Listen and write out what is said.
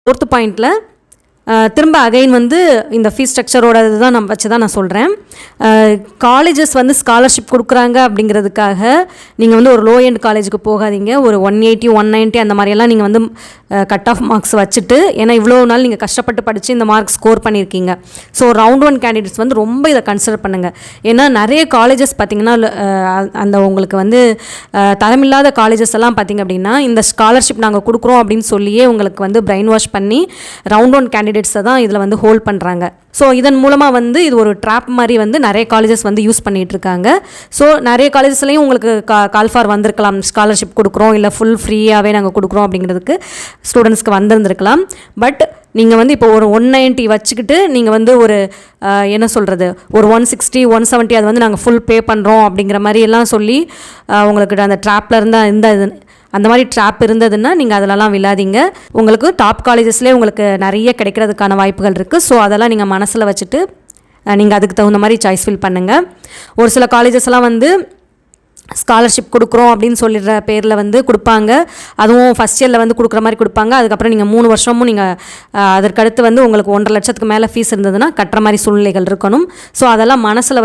4th பாயிண்டில் திரும்ப again வந்து இந்த ஃபீஸ் ஸ்ட்ரக்சரோட இதுதான் நான் வச்சு தான் நான் சொல்கிறேன். காலேஜஸ் வந்து ஸ்காலர்ஷிப் கொடுக்குறாங்க அப்படிங்கிறதுக்காக நீங்கள் வந்து ஒரு லோ எண்ட் காலேஜுக்கு போகாதீங்க. ஒரு 180 190 அந்த மாதிரியெல்லாம் நீங்கள் வந்து கட் ஆஃப் மார்க்ஸ் வச்சுட்டு, ஏன்னா இவ்வளோ நாள் நீங்கள் கஷ்டப்பட்டு படித்து இந்த மார்க் ஸ்கோர் பண்ணியிருக்கீங்க. ஸோ ரவுண்ட் 1 கேண்டிடேட்ஸ் வந்து ரொம்ப இதை கன்சிடர் பண்ணுங்கள். ஏன்னா நிறைய காலேஜஸ் பார்த்திங்கன்னா அந்த உங்களுக்கு வந்து தரமில்லாத காலேஜஸ் எல்லாம் பார்த்திங்க அப்படின்னா இந்த ஸ்காலர்ஷிப் நாங்கள் கொடுக்குறோம் அப்படின்னு சொல்லியே உங்களுக்கு வந்து பிரெயின் வாஷ் பண்ணி ரவுண்ட் 1 கேண்டிடேட்ஸை தான் இதில் வந்து ஹோல்ட் பண்ணுறாங்க. ஸோ இதன் மூலமாக வந்து இது ஒரு ட்ராப் மாதிரி வந்து நிறைய காலேஜஸ் வந்து யூஸ் பண்ணிகிட்ருக்காங்க. ஸோ நிறைய காலேஜஸ்லேயும் உங்களுக்கு கால் ஃபார் வந்திருக்கலாம், ஸ்காலர்ஷிப் கொடுக்குறோம் இல்லை ஃபுல் ஃப்ரீயாகவே நாங்கள் கொடுக்குறோம் அப்படிங்கிறதுக்கு ஸ்டூடெண்ட்ஸ்க்கு வந்திருந்துருக்கலாம். பட் நீங்கள் வந்து இப்போ ஒரு 190 வச்சுக்கிட்டு நீங்கள் வந்து ஒரு என்ன சொல்கிறது, ஒரு 160 170 அது வந்து நாங்கள் ஃபுல் பே பண்ணுறோம் அப்படிங்கிற மாதிரி எல்லாம் சொல்லி உங்களுக்கு அந்த ட்ராப்பில் இருந்தால் அந்த மாதிரி ட்ராப் இருந்ததுன்னா நீங்கள் அதிலலாம் விழாதீங்க. உங்களுக்கு டாப் காலேஜஸ்லேயே உங்களுக்கு நிறைய கிடைக்கிறதுக்கான வாய்ப்புகள் இருக்குது. ஸோ அதெல்லாம் நீங்கள் மனசில் வச்சுட்டு நீங்கள் அதுக்கு தகுந்த மாதிரி சாய்ஸ் ஃபில் பண்ணுங்கள். ஒரு சில காலேஜஸ்லாம் வந்து ஸ்காலர்ஷிப் கொடுக்குறோம் அப்படின்னு சொல்லிடுற பேரில் வந்து கொடுப்பாங்க. அதுவும் ஃபஸ்ட் இயரில் வந்து கொடுக்குற மாதிரி கொடுப்பாங்க. அதுக்கப்புறம் நீங்கள் 3 வருஷமும் நீங்கள் அதற்கடுத்து வந்து உங்களுக்கு 1.5 லட்சத்துக்கு மேலே ஃபீஸ் இருந்ததுன்னா கட்டுற மாதிரி சூழ்நிலைகள் இருக்கணும். ஸோ அதெல்லாம் மனசில்